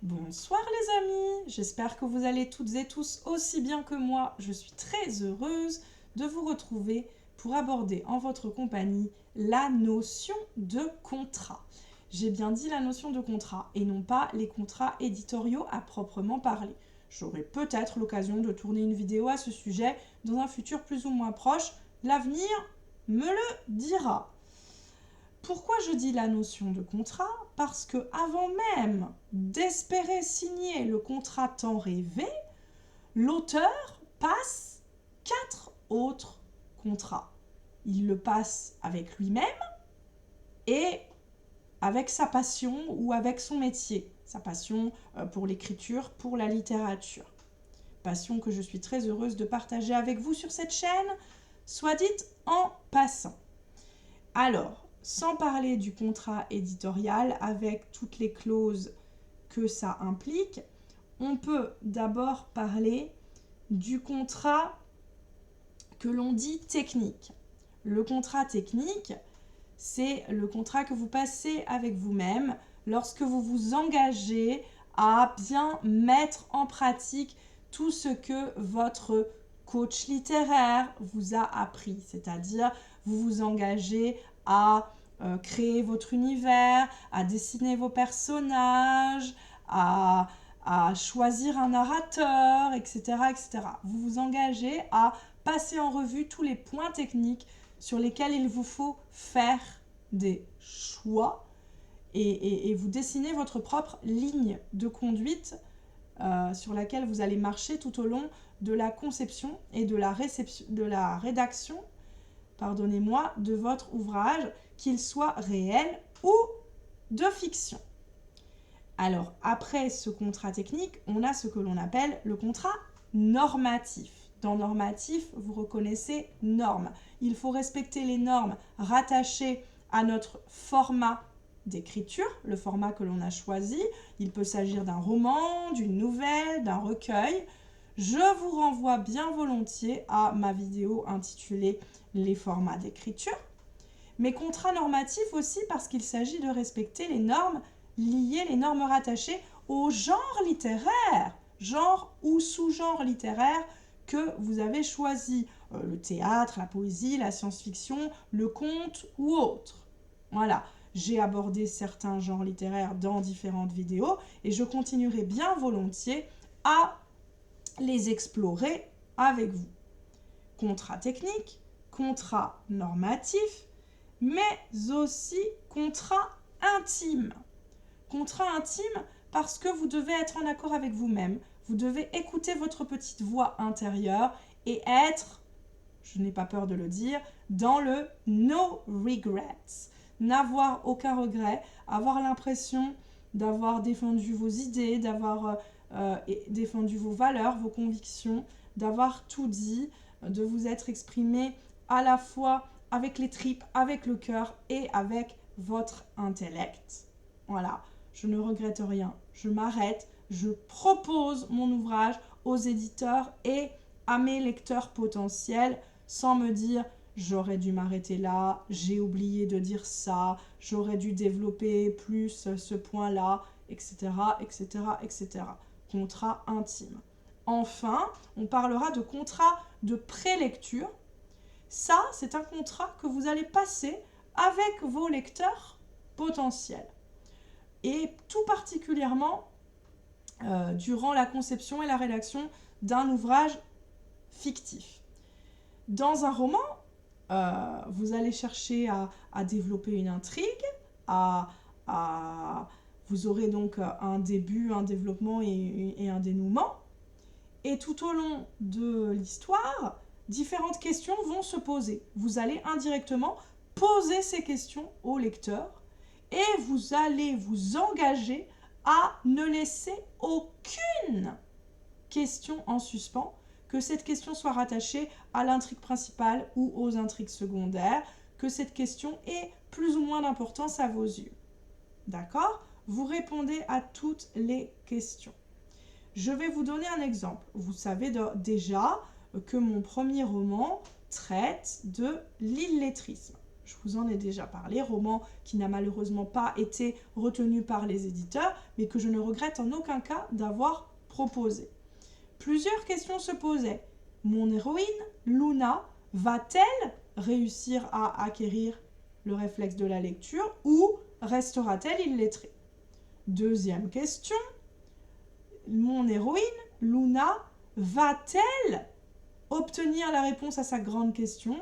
Bonsoir les amis, j'espère que vous allez toutes et tous aussi bien que moi. Je suis très heureuse de vous retrouver pour aborder en votre compagnie la notion de contrat. J'ai bien dit la notion de contrat et non pas les contrats éditoriaux à proprement parler. J'aurai peut-être l'occasion de tourner une vidéo à ce sujet dans un futur plus ou moins proche. L'avenir me le dira. Pourquoi je dis la notion de contrat? Parce que avant même d'espérer signer le contrat tant rêvé, l'auteur passe 4 autres contrats. Il le passe avec lui-même et avec sa passion ou avec son métier. Sa passion pour l'écriture, pour la littérature. Passion que je suis très heureuse de partager avec vous sur cette chaîne, soit dite en passant. Alors, sans parler du contrat éditorial avec toutes les clauses que ça implique, on peut d'abord parler du contrat que l'on dit technique. Le contrat technique, c'est le contrat que vous passez avec vous-même lorsque vous vous engagez à bien mettre en pratique tout ce que votre coach littéraire vous a appris, c'est-à-dire vous vous engagez à créer votre univers, à dessiner vos personnages, à choisir un narrateur, etc., etc. Vous vous engagez à passer en revue tous les points techniques sur lesquels il vous faut faire des choix et vous dessinez votre propre ligne de conduite sur laquelle vous allez marcher tout au long de la conception et de la rédaction, pardonnez-moi, de votre ouvrage, qu'il soit réel ou de fiction. Alors, après ce contrat technique, on a ce que l'on appelle le contrat normatif. Dans normatif, vous reconnaissez normes. Il faut respecter les normes rattachées à notre format d'écriture, le format que l'on a choisi. Il peut s'agir d'un roman, d'une nouvelle, d'un recueil. Je vous renvoie bien volontiers à ma vidéo intitulée « Les formats d'écriture ». Mais contrat normatif aussi parce qu'il s'agit de respecter les normes liées, les normes rattachées au genre littéraire, genre ou sous-genre littéraire que vous avez choisi, le théâtre, la poésie, la science-fiction, le conte ou autre. Voilà, j'ai abordé certains genres littéraires dans différentes vidéos et je continuerai bien volontiers à les explorer avec vous. Contrat technique, contrat normatif, mais aussi contrat intime. Contrat intime parce que vous devez être en accord avec vous-même. Vous devez écouter votre petite voix intérieure et être, je n'ai pas peur de le dire, dans le no regrets. N'avoir aucun regret, avoir l'impression d'avoir défendu vos idées, d'avoir défendu vos valeurs, vos convictions, d'avoir tout dit, de vous être exprimé à la fois avec les tripes, avec le cœur et avec votre intellect. Voilà, je ne regrette rien, je m'arrête, je propose mon ouvrage aux éditeurs et à mes lecteurs potentiels sans me dire j'aurais dû m'arrêter là, j'ai oublié de dire ça, j'aurais dû développer plus ce point-là, etc., etc., etc. Contrat intime. Enfin, on parlera de contrat de prélecture. Ça, c'est un contrat que vous allez passer avec vos lecteurs potentiels. Et tout particulièrement durant la conception et la rédaction d'un ouvrage fictif. Dans un roman, vous allez chercher à développer une intrigue, vous aurez donc un début, un développement et un dénouement. Et tout au long de l'histoire, différentes questions vont se poser. Vous allez indirectement poser ces questions au lecteur et vous allez vous engager à ne laisser aucune question en suspens, que cette question soit rattachée à l'intrigue principale ou aux intrigues secondaires, que cette question ait plus ou moins d'importance à vos yeux. D'accord? Vous répondez à toutes les questions. Je vais vous donner un exemple. Vous savez déjà que mon premier roman traite de l'illettrisme. je vous en ai déjà parlé, roman qui n'a malheureusement pas été retenu par les éditeurs, mais que je ne regrette en aucun cas d'avoir proposé. Plusieurs questions se posaient. Mon héroïne, Luna, va-t-elle réussir à acquérir le réflexe de la lecture ou restera-t-elle illettrée? Deuxième question, mon héroïne, Luna, va-t-elle obtenir la réponse à sa grande question?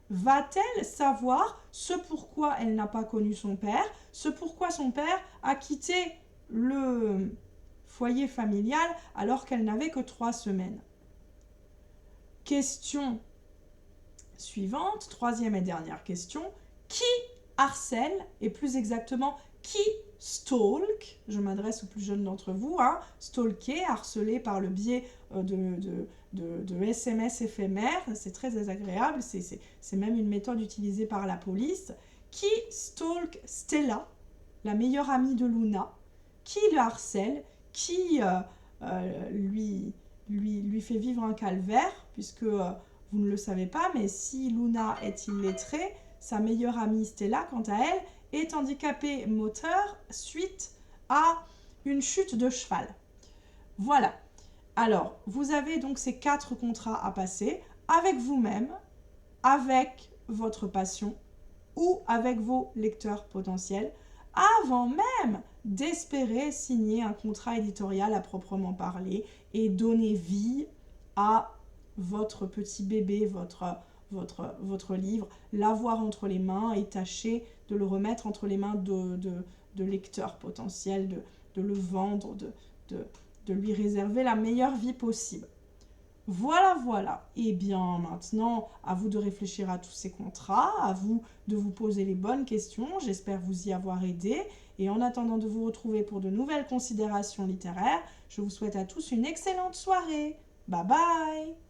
Va-t-elle savoir ce pourquoi elle n'a pas connu son père, ce pourquoi son père a quitté le foyer familial alors qu'elle n'avait que 3 semaines? Question suivante, troisième et dernière question. Qui harcèle, et plus exactement, qui stalk? Je m'adresse aux plus jeunes d'entre vous, stalker, harceler par le biais de SMS éphémères, c'est très désagréable, c'est même une méthode utilisée par la police. Qui stalk Stella, la meilleure amie de Luna? Qui le harcèle? Qui lui fait vivre un calvaire, puisque vous ne le savez pas, mais si Luna est illettrée, sa meilleure amie Stella, quant à elle, est handicapée moteur suite à une chute de cheval. Voilà. Alors, vous avez donc ces 4 contrats à passer avec vous-même, avec votre passion ou avec vos lecteurs potentiels, avant même d'espérer signer un contrat éditorial à proprement parler et donner vie à votre petit bébé, votre livre, l'avoir entre les mains et tâcher de le remettre entre les mains de lecteurs potentiels, de le vendre, de lui réserver la meilleure vie possible. Voilà. Et bien maintenant, à vous de réfléchir à tous ces contrats, à vous de vous poser les bonnes questions. J'espère vous y avoir aidé. Et en attendant de vous retrouver pour de nouvelles considérations littéraires, je vous souhaite à tous une excellente soirée. Bye bye!